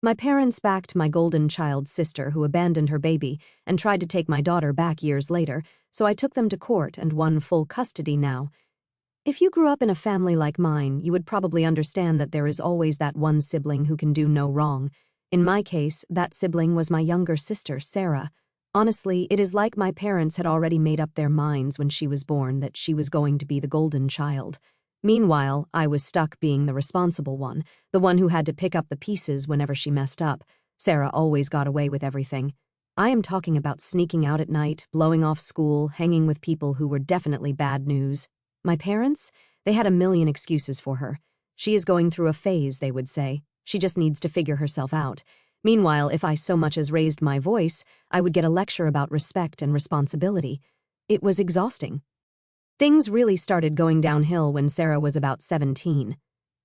My parents backed my golden child sister who abandoned her baby and tried to take my daughter back years later, so I took them to court and won full custody now. If you grew up in a family like mine, you would probably understand that there is always that one sibling who can do no wrong. In my case, that sibling was my younger sister, Sarah. Honestly, it is like my parents had already made up their minds when she was born that she was going to be the golden child. Meanwhile, I was stuck being the responsible one, the one who had to pick up the pieces whenever she messed up. Sarah always got away with everything. I am talking about sneaking out at night, blowing off school, hanging with people who were definitely bad news. My parents? They had a million excuses for her. She is going through a phase, they would say. She just needs to figure herself out. Meanwhile, if I so much as raised my voice, I would get a lecture about respect and responsibility. It was exhausting. Things really started going downhill when Sarah was about 17.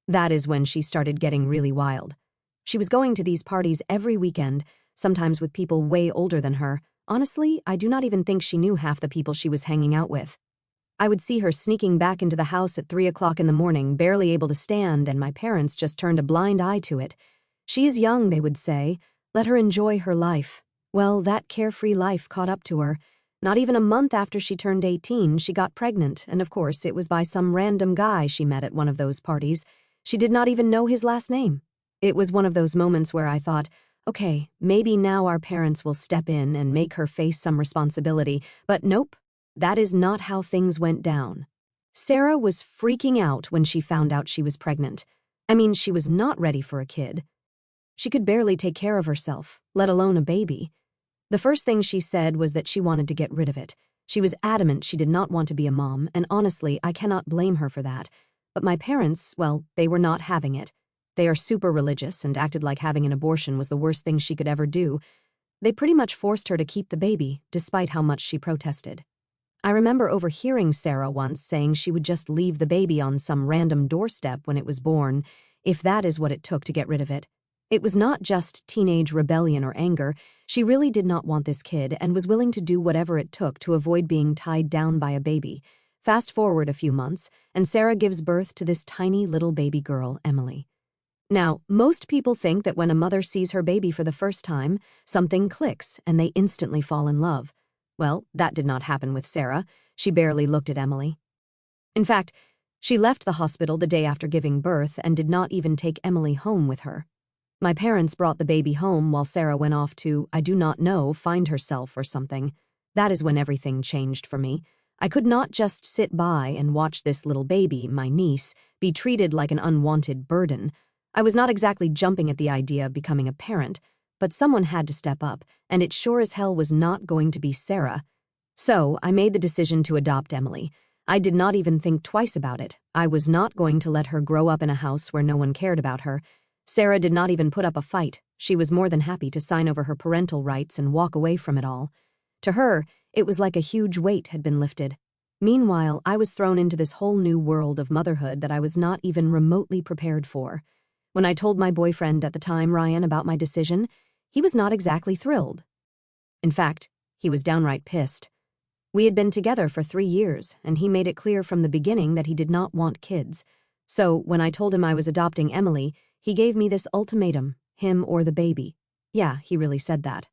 That is when she started getting really wild. She was going to these parties every weekend, sometimes with people way older than her. Honestly, I do not even think she knew half the people she was hanging out with. I would see her sneaking back into the house at 3 o'clock in the morning, barely able to stand, and my parents just turned a blind eye to it. She is young, they would say. Let her enjoy her life. Well, that carefree life caught up to her. Not even a month after she turned 18, she got pregnant, and of course it was by some random guy she met at one of those parties. She did not even know his last name. It was one of those moments where I thought, okay, maybe now our parents will step in and make her face some responsibility, but nope, that is not how things went down. Sarah was freaking out when she found out she was pregnant. I mean, she was not ready for a kid. She could barely take care of herself, let alone a baby. The first thing she said was that she wanted to get rid of it. She was adamant she did not want to be a mom, and honestly, I cannot blame her for that. But my parents, well, they were not having it. They are super religious and acted like having an abortion was the worst thing she could ever do. They pretty much forced her to keep the baby, despite how much she protested. I remember overhearing Sarah once saying she would just leave the baby on some random doorstep when it was born, if that is what it took to get rid of it. It was not just teenage rebellion or anger. She really did not want this kid and was willing to do whatever it took to avoid being tied down by a baby. Fast forward a few months, and Sarah gives birth to this tiny little baby girl, Emily. Now, most people think that when a mother sees her baby for the first time, something clicks and they instantly fall in love. Well, that did not happen with Sarah. She barely looked at Emily. In fact, she left the hospital the day after giving birth and did not even take Emily home with her. My parents brought the baby home while Sarah went off to, I do not know, find herself or something. That is when everything changed for me. I could not just sit by and watch this little baby, my niece, be treated like an unwanted burden. I was not exactly jumping at the idea of becoming a parent, but someone had to step up, and it sure as hell was not going to be Sarah. So I made the decision to adopt Emily. I did not even think twice about it. I was not going to let her grow up in a house where no one cared about her. Sarah did not even put up a fight. She was more than happy to sign over her parental rights and walk away from it all. To her, it was like a huge weight had been lifted. Meanwhile, I was thrown into this whole new world of motherhood that I was not even remotely prepared for. When I told my boyfriend at the time, Ryan, about my decision, he was not exactly thrilled. In fact, he was downright pissed. We had been together for 3 years, and he made it clear from the beginning that he did not want kids. So when I told him I was adopting Emily, he gave me this ultimatum, him or the baby. Yeah, he really said that.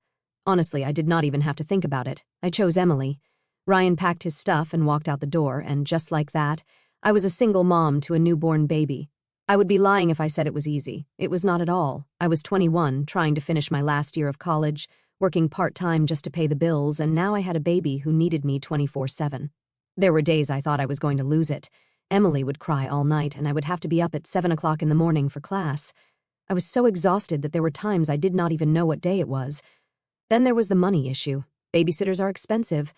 Honestly, I did not even have to think about it. I chose Emily. Ryan packed his stuff and walked out the door, and just like that, I was a single mom to a newborn baby. I would be lying if I said it was easy. It was not at all. I was 21, trying to finish my last year of college, working part-time just to pay the bills, and now I had a baby who needed me 24/7. There were days I thought I was going to lose it. Emily would cry all night, and I would have to be up at 7 o'clock in the morning for class. I was so exhausted that there were times I did not even know what day it was. Then there was the money issue. Babysitters are expensive.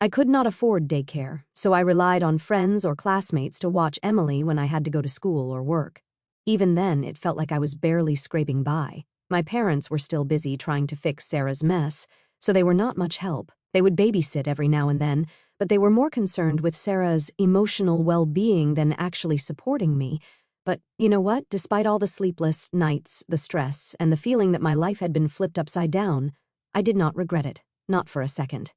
I could not afford daycare, so I relied on friends or classmates to watch Emily when I had to go to school or work. Even then, it felt like I was barely scraping by. My parents were still busy trying to fix Sarah's mess, so they were not much help. They would babysit every now and then, but they were more concerned with Sarah's emotional well-being than actually supporting me. But you know what? Despite all the sleepless nights, the stress, and the feeling that my life had been flipped upside down, I did not regret it, not for a second.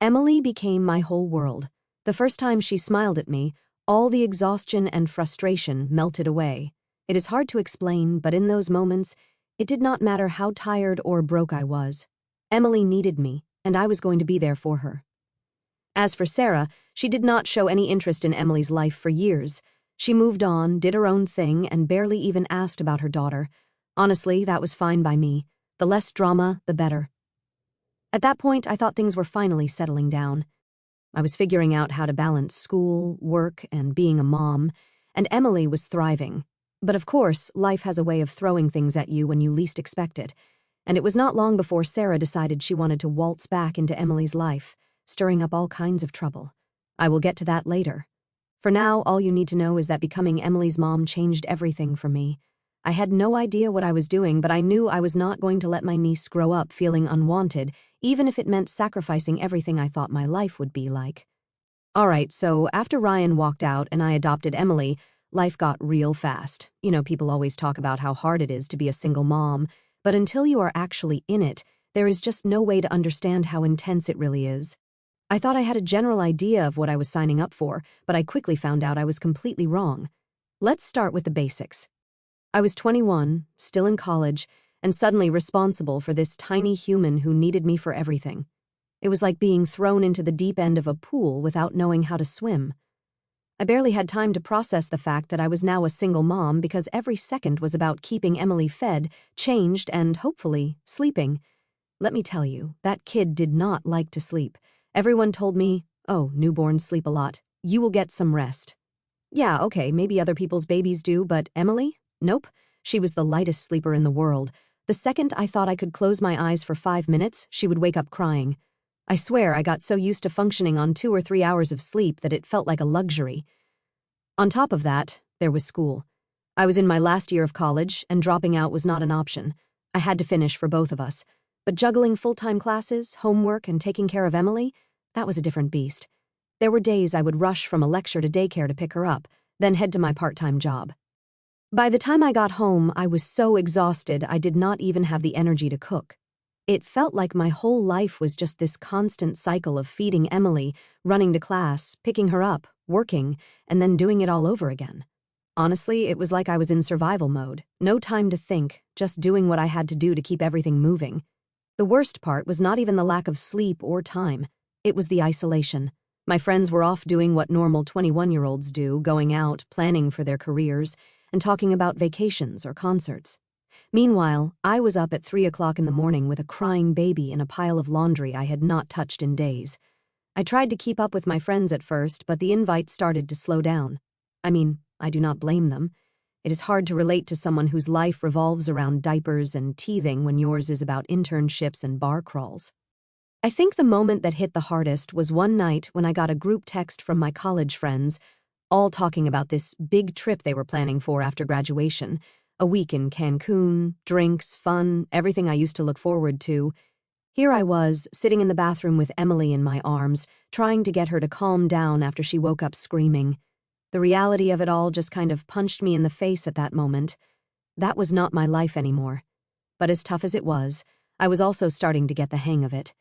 Emily became my whole world. The first time she smiled at me, all the exhaustion and frustration melted away. It is hard to explain, but in those moments, It did not matter how tired or broke I was. Emily needed me, and I was going to be there for her. As for Sarah, she did not show any interest in Emily's life for years. She moved on, did her own thing, and barely even asked about her daughter. Honestly, that was fine by me. The less drama, the better. At that point, I thought things were finally settling down. I was figuring out how to balance school, work, and being a mom, and Emily was thriving. But of course, life has a way of throwing things at you when you least expect it, and it was not long before Sarah decided she wanted to waltz back into Emily's life, stirring up all kinds of trouble. I will get to that later. For now, all you need to know is that becoming Emily's mom changed everything for me. I had no idea what I was doing, but I knew I was not going to let my niece grow up feeling unwanted, even if it meant sacrificing everything I thought my life would be like. Alright, so after Ryan walked out and I adopted Emily, life got real fast. You know, people always talk about how hard it is to be a single mom, but until you are actually in it, there is just no way to understand how intense it really is. I thought I had a general idea of what I was signing up for, but I quickly found out I was completely wrong. Let's start with the basics. I was 21, still in college, and suddenly responsible for this tiny human who needed me for everything. It was like being thrown into the deep end of a pool without knowing how to swim. I barely had time to process the fact that I was now a single mom because every second was about keeping Emily fed, changed, and, hopefully, sleeping. Let me tell you, that kid did not like to sleep. Everyone told me, "Oh, newborns sleep a lot. You will get some rest." Yeah, okay, maybe other people's babies do, but Emily? Nope. She was the lightest sleeper in the world. The second I thought I could close my eyes for 5 minutes, she would wake up crying. I swear I got so used to functioning on 2 or 3 hours of sleep that it felt like a luxury. On top of that, there was school. I was in my last year of college, and dropping out was not an option. I had to finish for both of us. But juggling full-time classes, homework, and taking care of Emily, that was a different beast. There were days I would rush from a lecture to daycare to pick her up, then head to my part-time job. By the time I got home, I was so exhausted I did not even have the energy to cook. It felt like my whole life was just this constant cycle of feeding Emily, running to class, picking her up, working, and then doing it all over again. Honestly, it was like I was in survival mode. No time to think, just doing what I had to do to keep everything moving. The worst part was not even the lack of sleep or time. It was the isolation. My friends were off doing what normal 21-year-olds do, going out, planning for their careers, and talking about vacations or concerts. Meanwhile, I was up at 3 o'clock in the morning with a crying baby and a pile of laundry I had not touched in days. I tried to keep up with my friends at first, but the invites started to slow down. I mean, I do not blame them. It is hard to relate to someone whose life revolves around diapers and teething when yours is about internships and bar crawls. I think the moment that hit the hardest was one night when I got a group text from my college friends, all talking about this big trip they were planning for after graduation. A week in Cancun, drinks, fun, everything I used to look forward to. Here I was, sitting in the bathroom with Emily in my arms, trying to get her to calm down after she woke up screaming. The reality of it all just kind of punched me in the face at that moment. That was not my life anymore. But as tough as it was, I was also starting to get the hang of it.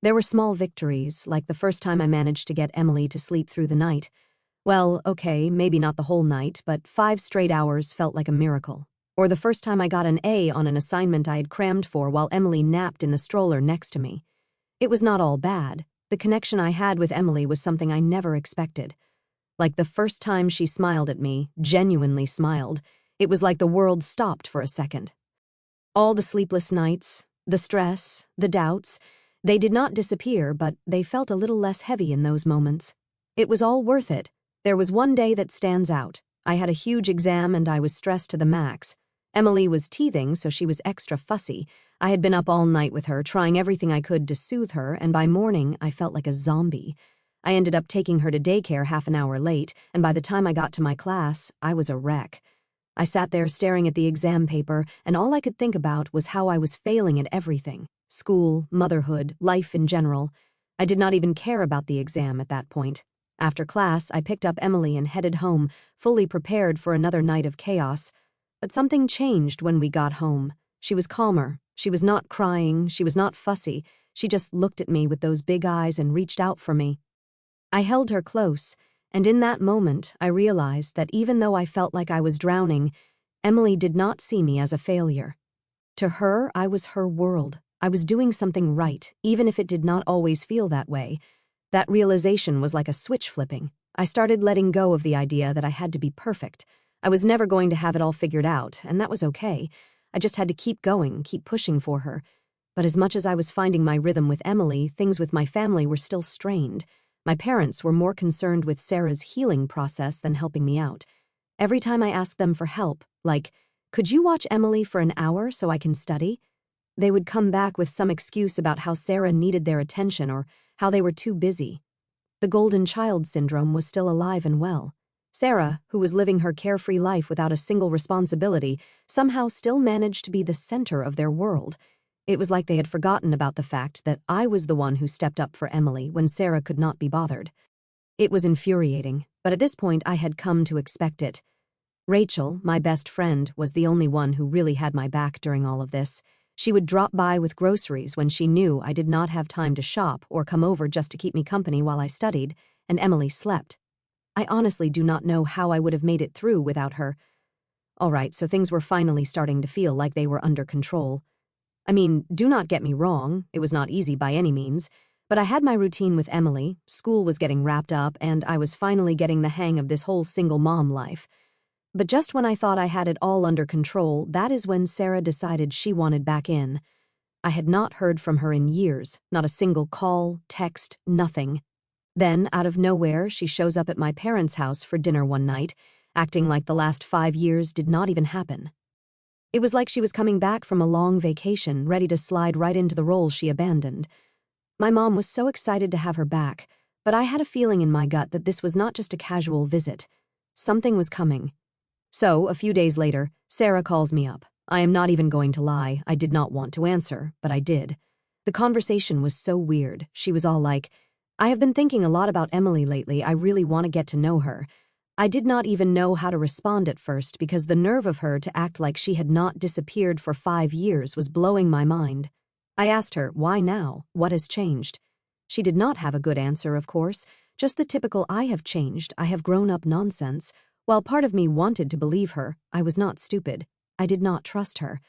There were small victories, like the first time I managed to get Emily to sleep through the night. Well, okay, maybe not the whole night, but 5 straight hours felt like a miracle. Or the first time I got an A on an assignment I had crammed for while Emily napped in the stroller next to me. It was not all bad. The connection I had with Emily was something I never expected. Like the first time she smiled at me, genuinely smiled, it was like the world stopped for a second. All the sleepless nights, the stress, the doubts, they did not disappear, but they felt a little less heavy in those moments. It was all worth it. There was one day that stands out. I had a huge exam and I was stressed to the max. Emily was teething, so she was extra fussy. I had been up all night with her, trying everything I could to soothe her, and by morning I felt like a zombie. I ended up taking her to daycare half an hour late, and by the time I got to my class, I was a wreck. I sat there staring at the exam paper, and all I could think about was how I was failing at everything. School, motherhood, life in general. I did not even care about the exam at that point. After class, I picked up Emily and headed home, fully prepared for another night of chaos. But something changed when we got home. She was calmer. She was not crying. She was not fussy. She just looked at me with those big eyes and reached out for me. I held her close, and in that moment, I realized that even though I felt like I was drowning, Emily did not see me as a failure. To her, I was her world. I was doing something right, even if it did not always feel that way. That realization was like a switch flipping. I started letting go of the idea that I had to be perfect. I was never going to have it all figured out, and that was okay. I just had to keep going, keep pushing for her. But as much as I was finding my rhythm with Emily, things with my family were still strained. My parents were more concerned with Sarah's healing process than helping me out. Every time I asked them for help, like, "Could you watch Emily for an hour so I can study?" they would come back with some excuse about how Sarah needed their attention or how they were too busy. The golden child syndrome was still alive and well. Sarah, who was living her carefree life without a single responsibility, somehow still managed to be the center of their world. It was like they had forgotten about the fact that I was the one who stepped up for Emily when Sarah could not be bothered. It was infuriating, but at this point I had come to expect it. Rachel, my best friend, was the only one who really had my back during all of this. She would drop by with groceries when she knew I did not have time to shop or come over just to keep me company while I studied, and Emily slept. I honestly do not know how I would have made it through without her. All right, so things were finally starting to feel like they were under control. I mean, do not get me wrong, it was not easy by any means, but I had my routine with Emily, school was getting wrapped up, and I was finally getting the hang of this whole single mom life. But just when I thought I had it all under control, that is when Sarah decided she wanted back in. I had not heard from her in years, not a single call, text, nothing. Then, out of nowhere, she shows up at my parents' house for dinner one night, acting like the last 5 years did not even happen. It was like she was coming back from a long vacation, ready to slide right into the role she abandoned. My mom was so excited to have her back, but I had a feeling in my gut that this was not just a casual visit. Something was coming. So, a few days later, Sarah calls me up. I am not even going to lie, I did not want to answer, but I did. The conversation was so weird. She was all like, "I have been thinking a lot about Emily lately, I really want to get to know her." I did not even know how to respond at first because the nerve of her to act like she had not disappeared for 5 years was blowing my mind. I asked her, why now? What has changed? She did not have a good answer, of course, just the typical "I have changed, I have grown up" nonsense. While part of me wanted to believe her, I was not stupid. I did not trust her.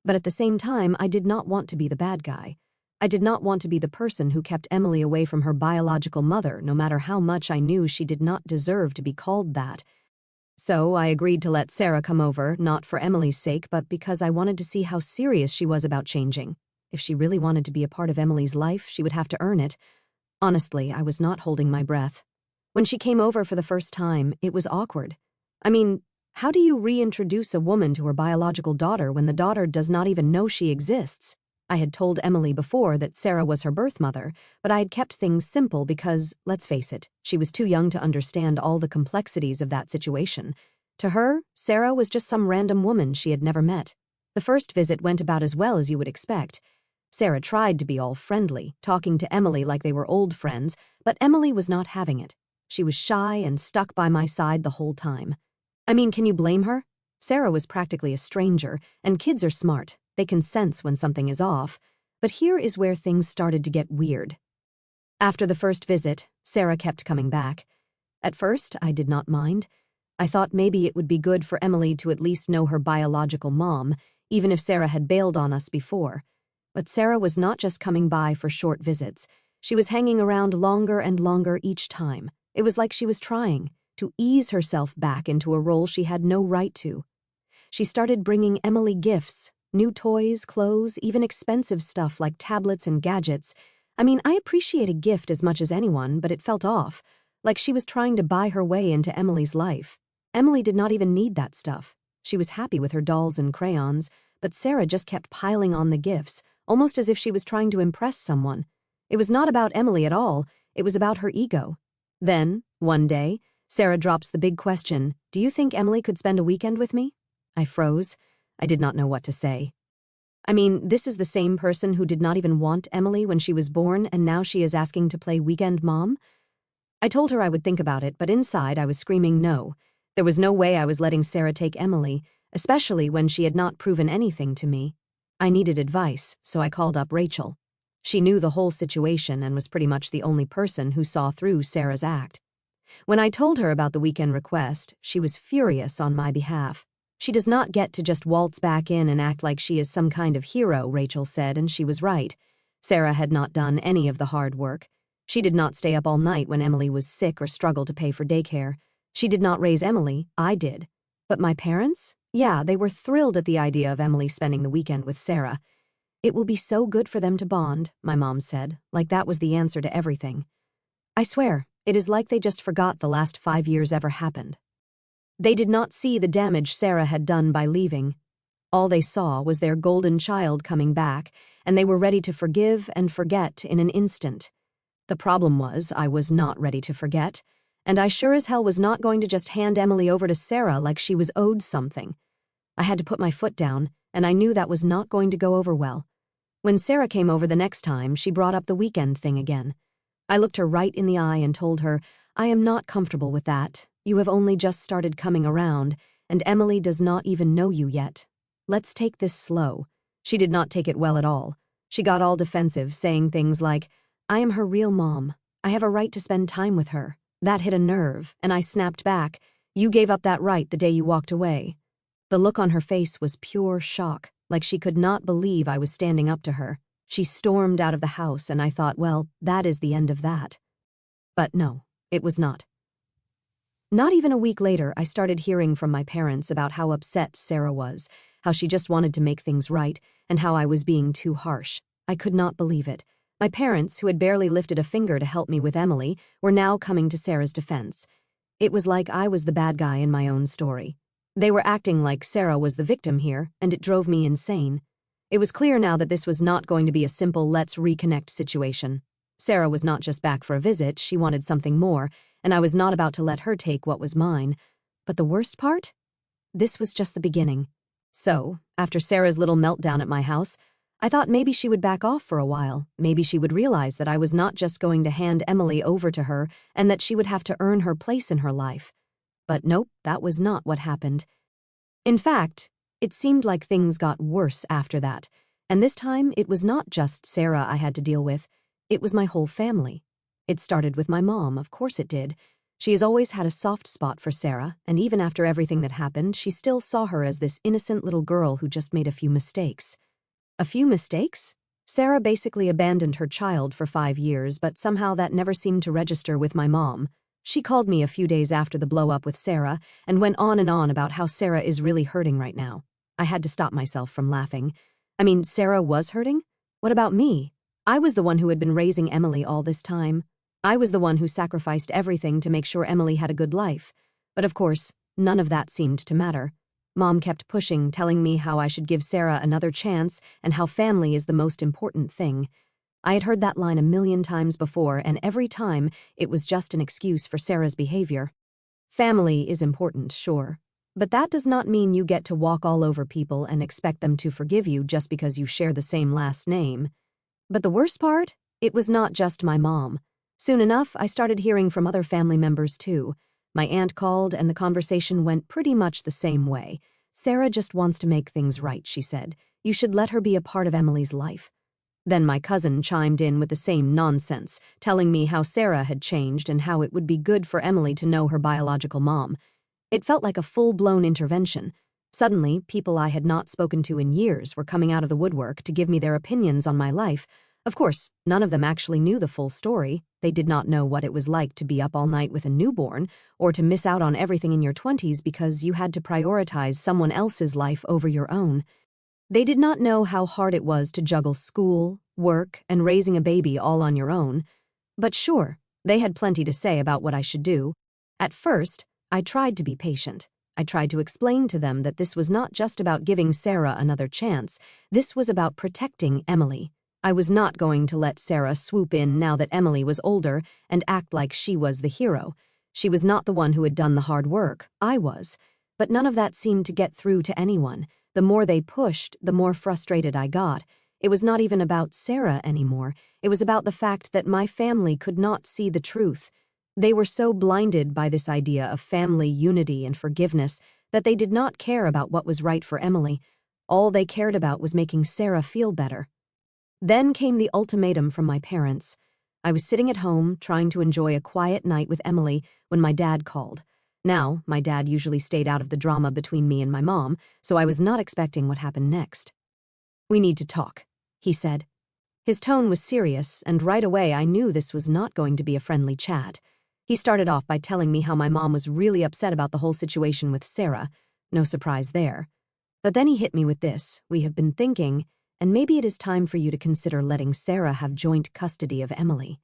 But at the same time, I did not want to be the bad guy. I did not want to be the person who kept Emily away from her biological mother, no matter how much I knew she did not deserve to be called that. So I agreed to let Sarah come over, not for Emily's sake, but because I wanted to see how serious she was about changing. If she really wanted to be a part of Emily's life, she would have to earn it. Honestly, I was not holding my breath. When she came over for the first time, it was awkward. I mean, how do you reintroduce a woman to her biological daughter when the daughter does not even know she exists? I had told Emily before that Sarah was her birth mother, but I had kept things simple because, let's face it, she was too young to understand all the complexities of that situation. To her, Sarah was just some random woman she had never met. The first visit went about as well as you would expect. Sarah tried to be all friendly, talking to Emily like they were old friends, but Emily was not having it. She was shy and stuck by my side the whole time. I mean, can you blame her? Sarah was practically a stranger, and kids are smart. They can sense when something is off. But here is where things started to get weird. After the first visit, Sarah kept coming back. At first, I did not mind. I thought maybe it would be good for Emily to at least know her biological mom, even if Sarah had bailed on us before. But Sarah was not just coming by for short visits. She was hanging around longer and longer each time. It was like she was trying to ease herself back into a role she had no right to. She started bringing Emily gifts, new toys, clothes, even expensive stuff like tablets and gadgets. I mean, I appreciate a gift as much as anyone, but it felt off, like she was trying to buy her way into Emily's life. Emily did not even need that stuff. She was happy with her dolls and crayons, but Sarah just kept piling on the gifts, almost as if she was trying to impress someone. It was not about Emily at all, it was about her ego. Then, one day, Sarah drops the big question, "Do you think Emily could spend a weekend with me?" I froze. I did not know what to say. I mean, this is the same person who did not even want Emily when she was born, and now she is asking to play weekend mom? I told her I would think about it, but inside I was screaming no. There was no way I was letting Sarah take Emily, especially when she had not proven anything to me. I needed advice, so I called up Rachel. She knew the whole situation and was pretty much the only person who saw through Sarah's act. When I told her about the weekend request, she was furious on my behalf. She does not get to just waltz back in and act like she is some kind of hero, Rachel said, and she was right. Sarah had not done any of the hard work. She did not stay up all night when Emily was sick or struggle to pay for daycare. She did not raise Emily, I did. But my parents? Yeah, they were thrilled at the idea of Emily spending the weekend with Sarah. It will be so good for them to bond, my mom said, like that was the answer to everything. I swear, it is like they just forgot the last 5 years ever happened. They did not see the damage Sarah had done by leaving. All they saw was their golden child coming back, and they were ready to forgive and forget in an instant. The problem was, I was not ready to forget, and I sure as hell was not going to just hand Emily over to Sarah like she was owed something. I had to put my foot down, and I knew that was not going to go over well. When Sarah came over the next time, she brought up the weekend thing again. I looked her right in the eye and told her, I am not comfortable with that. You have only just started coming around, and Emily does not even know you yet. Let's take this slow. She did not take it well at all. She got all defensive, saying things like, I am her real mom. I have a right to spend time with her. That hit a nerve, and I snapped back. You gave up that right the day you walked away. The look on her face was pure shock, like she could not believe I was standing up to her. She stormed out of the house, and I thought, well, that is the end of that. But no, it was not. Not even a week later, I started hearing from my parents about how upset Sarah was, how she just wanted to make things right, and how I was being too harsh. I could not believe it. My parents, who had barely lifted a finger to help me with Emily, were now coming to Sarah's defense. It was like I was the bad guy in my own story. They were acting like Sarah was the victim here, and it drove me insane. It was clear now that this was not going to be a simple let's reconnect situation. Sarah was not just back for a visit, she wanted something more, and I was not about to let her take what was mine. But the worst part? This was just the beginning. So, after Sarah's little meltdown at my house, I thought maybe she would back off for a while. Maybe she would realize that I was not just going to hand Emily over to her and that she would have to earn her place in her life. But nope, that was not what happened. In fact, it seemed like things got worse after that, and this time it was not just Sarah I had to deal with, it was my whole family. It started with my mom, of course it did. She has always had a soft spot for Sarah, and even after everything that happened, she still saw her as this innocent little girl who just made a few mistakes. A few mistakes? Sarah basically abandoned her child for 5 years, but somehow that never seemed to register with my mom. She called me a few days after the blow-up with Sarah and went on and on about how Sarah is really hurting right now. I had to stop myself from laughing. I mean, Sarah was hurting? What about me? I was the one who had been raising Emily all this time. I was the one who sacrificed everything to make sure Emily had a good life. But of course, none of that seemed to matter. Mom kept pushing, telling me how I should give Sarah another chance and how family is the most important thing. I had heard that line a million times before, and every time it was just an excuse for Sarah's behavior. Family is important, sure. But that does not mean you get to walk all over people and expect them to forgive you just because you share the same last name. But the worst part? It was not just my mom. Soon enough, I started hearing from other family members too. My aunt called, and the conversation went pretty much the same way. Sarah just wants to make things right, she said. You should let her be a part of Emily's life. Then my cousin chimed in with the same nonsense, telling me how Sarah had changed and how it would be good for Emily to know her biological mom. It felt like a full-blown intervention. Suddenly, people I had not spoken to in years were coming out of the woodwork to give me their opinions on my life. Of course, none of them actually knew the full story. They did not know what it was like to be up all night with a newborn, or to miss out on everything in your 20s because you had to prioritize someone else's life over your own. They did not know how hard it was to juggle school, work, and raising a baby all on your own. But sure, they had plenty to say about what I should do. At first, I tried to be patient. I tried to explain to them that this was not just about giving Sarah another chance. This was about protecting Emily. I was not going to let Sarah swoop in now that Emily was older and act like she was the hero. She was not the one who had done the hard work. I was. But none of that seemed to get through to anyone. The more they pushed, the more frustrated I got. It was not even about Sarah anymore. It was about the fact that my family could not see the truth. They were so blinded by this idea of family unity and forgiveness that they did not care about what was right for Emily. All they cared about was making Sarah feel better. Then came the ultimatum from my parents. I was sitting at home, trying to enjoy a quiet night with Emily, when my dad called. Now, my dad usually stayed out of the drama between me and my mom, so I was not expecting what happened next. "We need to talk," he said. His tone was serious, and right away I knew this was not going to be a friendly chat. He started off by telling me how my mom was really upset about the whole situation with Sarah. No surprise there. But then he hit me with this: "We have been thinking, and maybe it is time for you to consider letting Sarah have joint custody of Emily."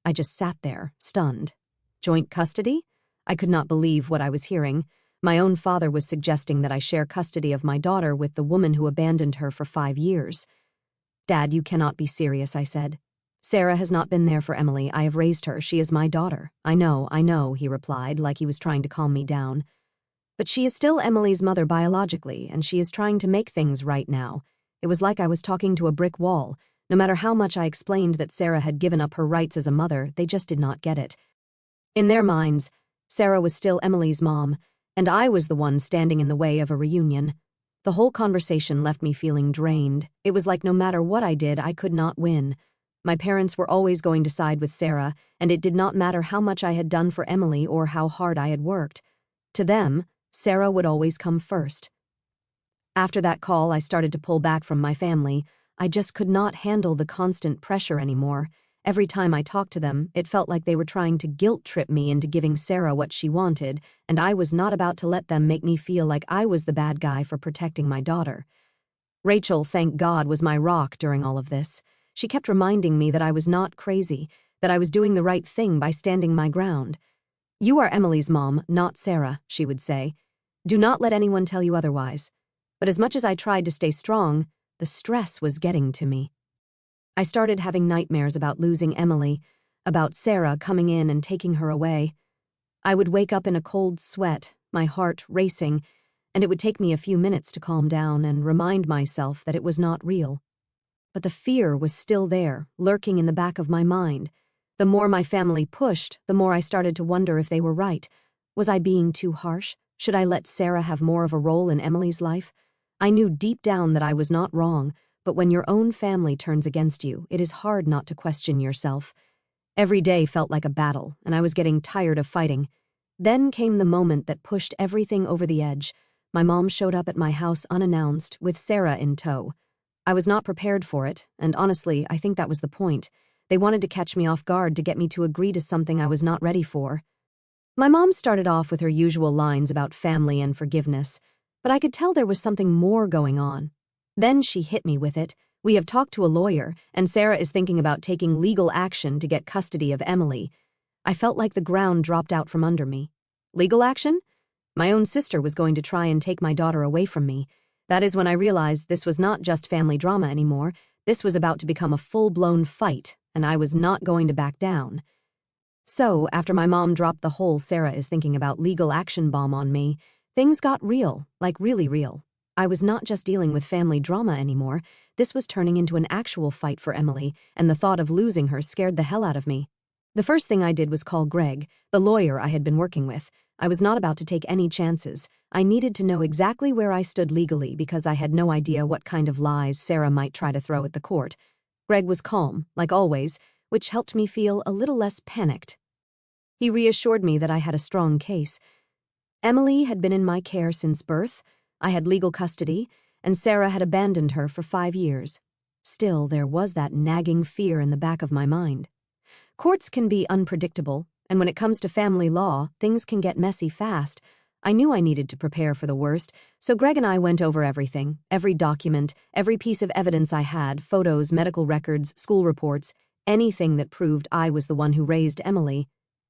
I just sat there, stunned. Joint custody? I could not believe what I was hearing. My own father was suggesting that I share custody of my daughter with the woman who abandoned her for 5 years. "Dad, you cannot be serious," I said. "Sarah has not been there for Emily. I have raised her. She is my daughter." I know," he replied, like he was trying to calm me down. "But she is still Emily's mother biologically, and she is trying to make things right now." It was like I was talking to a brick wall. No matter how much I explained that Sarah had given up her rights as a mother, they just did not get it. In their minds, Sarah was still Emily's mom, and I was the one standing in the way of a reunion. The whole conversation left me feeling drained. It was like no matter what I did, I could not win. My parents were always going to side with Sarah, and it did not matter how much I had done for Emily or how hard I had worked. To them, Sarah would always come first. After that call, I started to pull back from my family. I just could not handle the constant pressure anymore. Every time I talked to them, it felt like they were trying to guilt-trip me into giving Sarah what she wanted, and I was not about to let them make me feel like I was the bad guy for protecting my daughter. Rachel, thank God, was my rock during all of this. She kept reminding me that I was not crazy, that I was doing the right thing by standing my ground. "You are Emily's mom, not Sarah," she would say. "Do not let anyone tell you otherwise." But as much as I tried to stay strong, the stress was getting to me. I started having nightmares about losing Emily, about Sarah coming in and taking her away. I would wake up in a cold sweat, my heart racing, and it would take me a few minutes to calm down and remind myself that it was not real. But the fear was still there, lurking in the back of my mind. The more my family pushed, the more I started to wonder if they were right. Was I being too harsh? Should I let Sarah have more of a role in Emily's life? I knew deep down that I was not wrong, but when your own family turns against you, it is hard not to question yourself. Every day felt like a battle, and I was getting tired of fighting. Then came the moment that pushed everything over the edge. My mom showed up at my house unannounced, with Sarah in tow. I was not prepared for it, and honestly, I think that was the point. They wanted to catch me off guard to get me to agree to something I was not ready for. My mom started off with her usual lines about family and forgiveness, but I could tell there was something more going on. Then she hit me with it. "We have talked to a lawyer, and Sarah is thinking about taking legal action to get custody of Emily." I felt like the ground dropped out from under me. Legal action? My own sister was going to try and take my daughter away from me. That is when I realized this was not just family drama anymore. This was about to become a full-blown fight, and I was not going to back down. So, after my mom dropped the whole "Sarah is thinking about legal action" bomb on me, things got real, like really real. I was not just dealing with family drama anymore. This was turning into an actual fight for Emily, and the thought of losing her scared the hell out of me. The first thing I did was call Greg, the lawyer I had been working with. I was not about to take any chances. I needed to know exactly where I stood legally because I had no idea what kind of lies Sarah might try to throw at the court. Greg was calm, like always, which helped me feel a little less panicked. He reassured me that I had a strong case. Emily had been in my care since birth. I had legal custody, and Sarah had abandoned her for 5 years. Still, there was that nagging fear in the back of my mind. Courts can be unpredictable, and when it comes to family law, things can get messy fast. I knew I needed to prepare for the worst, so Greg and I went over everything, every document, every piece of evidence I had, photos, medical records, school reports, anything that proved I was the one who raised Emily.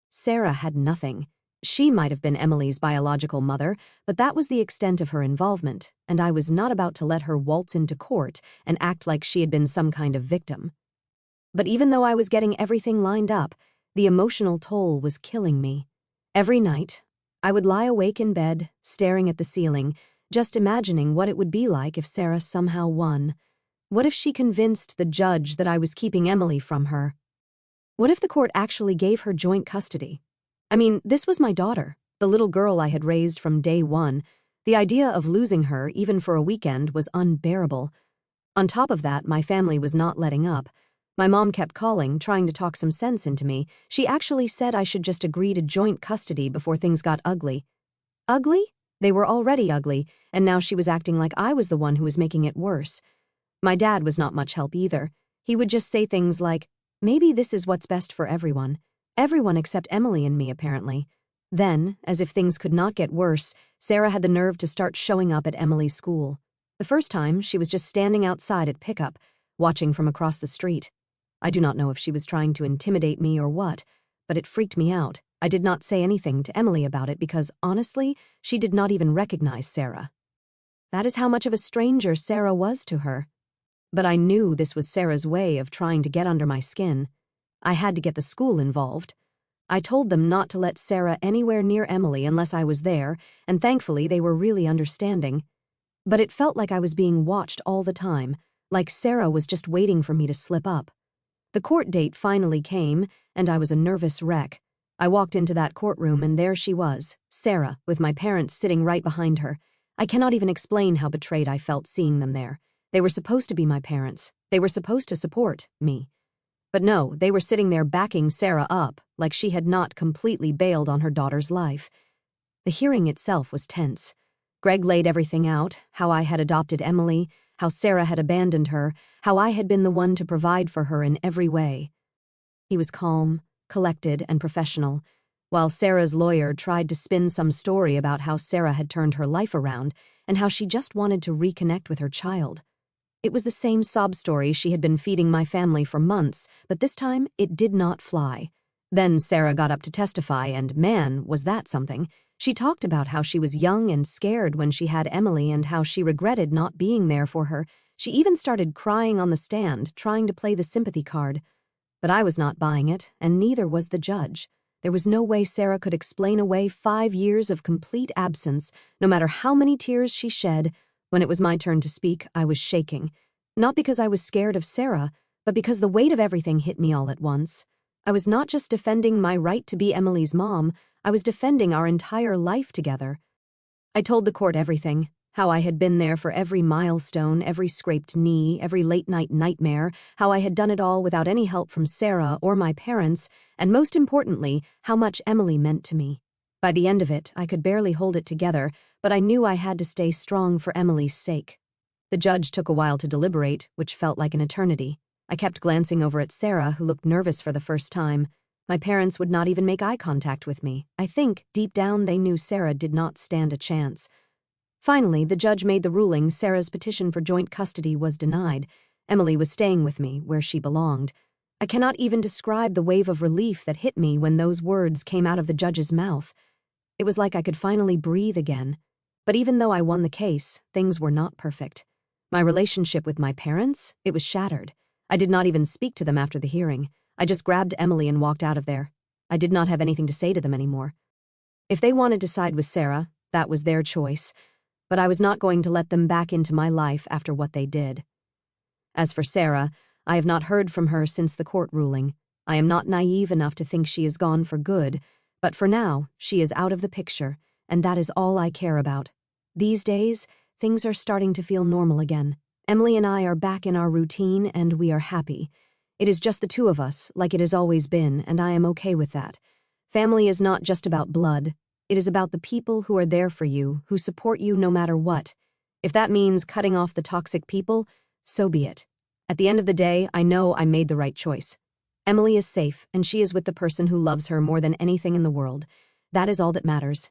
Sarah had nothing. She might have been Emily's biological mother, but that was the extent of her involvement, and I was not about to let her waltz into court and act like she had been some kind of victim. But even though I was getting everything lined up, the emotional toll was killing me. Every night, I would lie awake in bed, staring at the ceiling, just imagining what it would be like if Sarah somehow won. What if she convinced the judge that I was keeping Emily from her? What if the court actually gave her joint custody? I mean, this was my daughter, the little girl I had raised from day one. The idea of losing her, even for a weekend, was unbearable. On top of that, my family was not letting up. My mom kept calling, trying to talk some sense into me. She actually said I should just agree to joint custody before things got ugly. Ugly? They were already ugly, and now she was acting like I was the one who was making it worse. My dad was not much help either. He would just say things like, maybe this is what's best for everyone. Everyone except Emily and me, apparently. Then, as if things could not get worse, Sarah had the nerve to start showing up at Emily's school. The first time, she was just standing outside at pickup, watching from across the street. I do not know if she was trying to intimidate me or what, but it freaked me out. I did not say anything to Emily about it because, honestly, she did not even recognize Sarah. That is how much of a stranger Sarah was to her. But I knew this was Sarah's way of trying to get under my skin. I had to get the school involved. I told them not to let Sarah anywhere near Emily unless I was there, and thankfully they were really understanding. But it felt like I was being watched all the time, like Sarah was just waiting for me to slip up. The court date finally came, and I was a nervous wreck. I walked into that courtroom and there she was, Sarah, with my parents sitting right behind her. I cannot even explain how betrayed I felt seeing them there. They were supposed to be my parents. They were supposed to support me. But no, they were sitting there backing Sarah up, like she had not completely bailed on her daughter's life. The hearing itself was tense. Greg laid everything out, how I had adopted Emily, how Sarah had abandoned her, how I had been the one to provide for her in every way. He was calm, collected, and professional, while Sarah's lawyer tried to spin some story about how Sarah had turned her life around and how she just wanted to reconnect with her child. It was the same sob story she had been feeding my family for months, but this time it did not fly. Then Sarah got up to testify, and man, was that something. She talked about how she was young and scared when she had Emily and how she regretted not being there for her. She even started crying on the stand, trying to play the sympathy card. But I was not buying it, and neither was the judge. There was no way Sarah could explain away 5 years of complete absence, no matter how many tears she shed. When it was my turn to speak, I was shaking. Not because I was scared of Sarah, but because the weight of everything hit me all at once. I was not just defending my right to be Emily's mom, I was defending our entire life together. I told the court everything, how I had been there for every milestone, every scraped knee, every late-night nightmare, how I had done it all without any help from Sarah or my parents, and most importantly, how much Emily meant to me. By the end of it, I could barely hold it together, but I knew I had to stay strong for Emily's sake. The judge took a while to deliberate, which felt like an eternity. I kept glancing over at Sarah, who looked nervous for the first time. My parents would not even make eye contact with me. I think, deep down, they knew Sarah did not stand a chance. Finally, the judge made the ruling Sarah's petition for joint custody was denied. Emily was staying with me, where she belonged. I cannot even describe the wave of relief that hit me when those words came out of the judge's mouth. It was like I could finally breathe again. But even though I won the case, things were not perfect. My relationship with my parents, it was shattered. I did not even speak to them after the hearing. I just grabbed Emily and walked out of there. I did not have anything to say to them anymore. If they wanted to side with Sarah, that was their choice, but I was not going to let them back into my life after what they did. As for Sarah, I have not heard from her since the court ruling. I am not naive enough to think she is gone for good, but for now, she is out of the picture, and that is all I care about. These days, things are starting to feel normal again. Emily and I are back in our routine, and we are happy. It is just the two of us, like it has always been, and I am okay with that. Family is not just about blood. It is about the people who are there for you, who support you no matter what. If that means cutting off the toxic people, so be it. At the end of the day, I know I made the right choice. Emily is safe, and she is with the person who loves her more than anything in the world. That is all that matters.